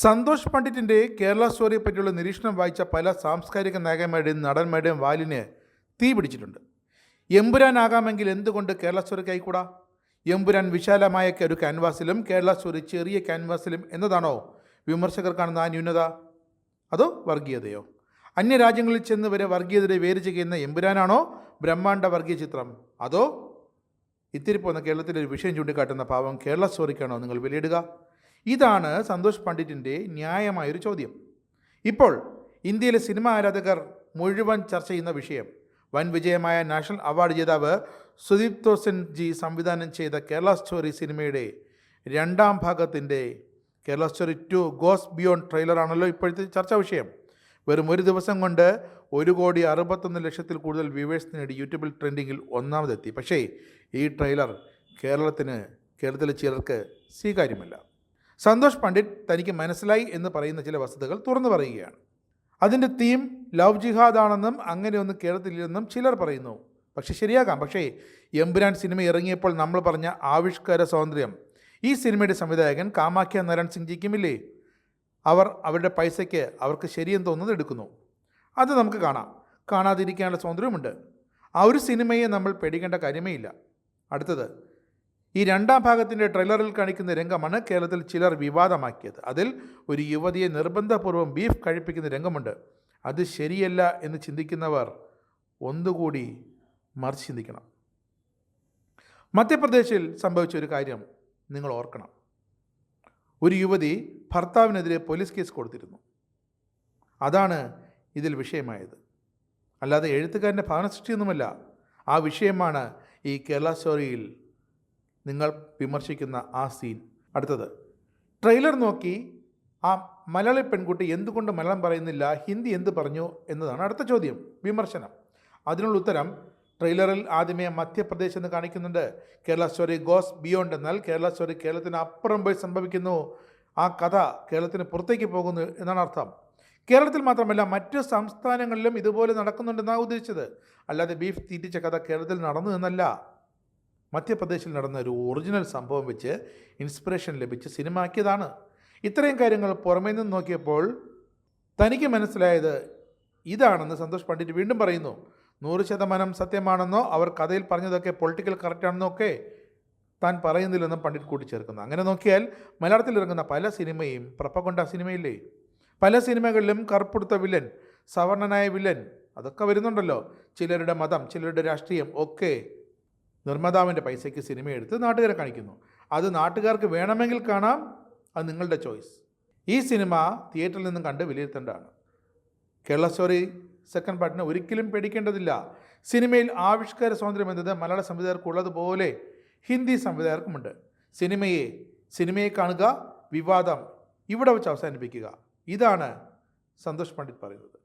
സന്തോഷ് പണ്ഡിറ്റിൻ്റെ കേരള സ്റ്റോറിയെ പറ്റിയുള്ള നിരീക്ഷണം വായിച്ച പല സാംസ്കാരിക നായകന്മാരുടെയും നടന്മാരുടെയും വാലിന് തീ പിടിച്ചിട്ടുണ്ട്. എമ്പുരാനാകാമെങ്കിൽ എന്തുകൊണ്ട് കേരള സ്റ്റോറിക്ക് ആയിക്കൂടാ? എമ്പുരാൻ വിശാലമായ ഒരു ക്യാൻവാസിലും കേരള സ്റ്റോറി ചെറിയ ക്യാൻവാസിലും എന്നതാണോ വിമർശകർ കാണുന്ന ആ ന്യൂനത? അതോ വർഗീയതയോ? അന്യരാജ്യങ്ങളിൽ ചെന്ന് വരെ വർഗീയതയുടെ വേര് ചെയ്യുന്ന എമ്പുരാനാണോ ബ്രഹ്മാണ്ഡ വർഗീയ ചിത്രം? അതോ ഇത്തിരി പോകുന്ന കേരളത്തിലെ ഒരു വിഷയം ചൂണ്ടിക്കാട്ടുന്ന പാവം കേരള സ്റ്റോറിക്കാണോ നിങ്ങൾ വിലയിടുക? ഇതാണ് സന്തോഷ് പണ്ഡിറ്റിൻ്റെ ന്യായമായൊരു ചോദ്യം. ഇപ്പോൾ ഇന്ത്യയിലെ സിനിമാ ആരാധകർ മുഴുവൻ ചർച്ച ചെയ്യുന്ന വിഷയം വൻ വിജയമായ നാഷണൽ അവാർഡ് ജേതാവ് സുദീപ് തോസൻ ജി സംവിധാനം ചെയ്ത കേരള സ്റ്റോറി സിനിമയുടെ രണ്ടാം ഭാഗത്തിൻ്റെ കേരള സ്റ്റോറി 2 ഗോസ് ബിയോണ്ട് ട്രെയിലറാണല്ലോ ഇപ്പോഴത്തെ ചർച്ചാ വിഷയം. വെറും ഒരു ദിവസം കൊണ്ട് 1,61,00,000 കൂടുതൽ വ്യൂവേഴ്സ് നേടി യൂട്യൂബിൽ ട്രെൻഡിങ്ങിൽ ഒന്നാമതെത്തി. പക്ഷേ ഈ ട്രെയിലർ കേരളത്തിലെ ചിലർക്ക് സ്വീകാര്യമല്ല. സന്തോഷ് പണ്ഡിറ്റ് തനിക്ക് മനസ്സിലായി എന്ന് പറയുന്ന ചില വസ്തുതകൾ തുറന്നു പറയുകയാണ്. അതിൻ്റെ തീം ലവ് ജിഹാദ് ആണെന്നും അങ്ങനെയൊന്നും കേരളത്തിലില്ലെന്നും ചിലർ പറയുന്നു. പക്ഷേ ശരിയാകാം. പക്ഷേ എമ്പുരാൻ സിനിമ ഇറങ്ങിയപ്പോൾ നമ്മൾ പറഞ്ഞ ആവിഷ്കാര സ്വാതന്ത്ര്യം ഈ സിനിമയുടെ സംവിധായകൻ കാമാഖ്യ നാരായൺ സിംഗ് ജിക്കുമില്ലേ? അവരുടെ പൈസയ്ക്ക് അവർക്ക് ശരിയെന്ന് തോന്നുന്നത് എടുക്കുന്നു. അത് നമുക്ക് കാണാതിരിക്കാനുള്ള സ്വാതന്ത്ര്യമുണ്ട്. ആ ഒരു സിനിമയെ നമ്മൾ പേടിക്കേണ്ട കാര്യമേ ഇല്ല. അടുത്തത്, ഈ രണ്ടാം ഭാഗത്തിൻ്റെ ട്രെയിലറിൽ കാണിക്കുന്ന രംഗമാണ് കേരളത്തിൽ ചിലർ വിവാദമാക്കിയത്. അതിൽ ഒരു യുവതിയെ നിർബന്ധപൂർവ്വം ബീഫ് കഴിപ്പിക്കുന്ന രംഗമുണ്ട്. അത് ശരിയല്ല എന്ന് ചിന്തിക്കുന്നവർ ഒന്നുകൂടി മറിച്ച് ചിന്തിക്കണം. മധ്യപ്രദേശിൽ സംഭവിച്ച ഒരു കാര്യം നിങ്ങൾ ഓർക്കണം. ഒരു യുവതി ഭർത്താവിനെതിരെ പോലീസ് കേസ് കൊടുത്തിരുന്നു. അതാണ് ഇതിൽ വിഷയമായത്. അല്ലാതെ എഴുത്തുകാരൻ്റെ ഭാവന സൃഷ്ടിയൊന്നുമല്ല. ആ വിഷയമാണ് ഈ കേരള സ്റ്റോറിയിൽ നിങ്ങൾ വിമർശിക്കുന്ന ആ സീൻ. അടുത്തത്, ട്രെയിലർ നോക്കി ആ മലയാളി പെൺകുട്ടി എന്തുകൊണ്ട് മലയാളം പറയുന്നില്ല, ഹിന്ദി എന്ത് പറഞ്ഞു എന്നതാണ് അടുത്ത ചോദ്യം, വിമർശനം. അതിനുള്ള ഉത്തരം ട്രെയിലറിൽ ആദ്യമേ മധ്യപ്രദേശ് എന്ന് കാണിക്കുന്നുണ്ട്. കേരള സ്റ്റോറി ഗോസ് ബിയോണ്ട് എന്നാൽ കേരള സ്റ്റോറി കേരളത്തിന് അപ്പുറം പോയി സംഭവിക്കുന്നു. ആ കഥ കേരളത്തിന് പുറത്തേക്ക് പോകുന്നു എന്നാണ് അർത്ഥം. കേരളത്തിൽ മാത്രമല്ല മറ്റ് സംസ്ഥാനങ്ങളിലും ഇതുപോലെ നടക്കുന്നുണ്ടെന്നാണ് ഉദ്ദേശിച്ചത്. അല്ലാതെ ബീഫ് തീറ്റിച്ച കഥ കേരളത്തിൽ നടന്നു എന്നല്ല. മധ്യപ്രദേശിൽ നടന്ന ഒരു ഒറിജിനൽ സംഭവം വെച്ച് ഇൻസ്പിറേഷൻ ലഭിച്ച് സിനിമ ആക്കിയതാണ്. ഇത്രയും കാര്യങ്ങൾ പുറമേ നിന്ന് നോക്കിയപ്പോൾ തനിക്ക് മനസ്സിലായത് ഇതാണെന്ന് സന്തോഷ് പണ്ഡിറ്റ് വീണ്ടും പറയുന്നു. 100% സത്യമാണെന്നോ അവർ കഥയിൽ പറഞ്ഞതൊക്കെ പൊളിറ്റിക്കൽ കറക്റ്റാണെന്നോ ഒക്കെ താൻ പറയുന്നില്ലെന്നും പണ്ഡിറ്റ് കൂട്ടിച്ചേർക്കുന്നു. അങ്ങനെ നോക്കിയാൽ മലയാളത്തിൽ ഇറങ്ങുന്ന പല സിനിമയും പ്രപ്പകൊണ്ട സിനിമയില്ലേ? പല സിനിമകളിലും കറുപ്പെടുത്ത വില്ലൻ, സവർണനായ വില്ലൻ അതൊക്കെ വരുന്നുണ്ടല്ലോ. ചിലരുടെ മതം, ചിലരുടെ രാഷ്ട്രീയം ഒക്കെ നിർമ്മാതാവിൻ്റെ പൈസയ്ക്ക് സിനിമയെടുത്ത് നാട്ടുകാരെ കാണിക്കുന്നു. അത് നാട്ടുകാർക്ക് വേണമെങ്കിൽ കാണാം, അത് നിങ്ങളുടെ ചോയ്സ്. ഈ സിനിമ തിയേറ്ററിൽ നിന്നും കണ്ട് വിലയിരുത്തേണ്ടതാണ്. കേരള സ്റ്റോറി സെക്കൻഡ് പാർട്ടിനെ ഒരിക്കലും പേടിക്കേണ്ടതില്ല. സിനിമയിൽ ആവിഷ്കാര സ്വാതന്ത്ര്യം എന്നത് മലയാള സംവിധായകർക്കുള്ളതുപോലെ ഹിന്ദി സംവിധായകർക്കുമുണ്ട്. സിനിമയെ കാണുക, വിവാദം ഇവിടെ വെച്ച് അവസാനിപ്പിക്കുക. ഇതാണ് സന്തോഷ് പണ്ഡിറ്റ് പറയുന്നത്.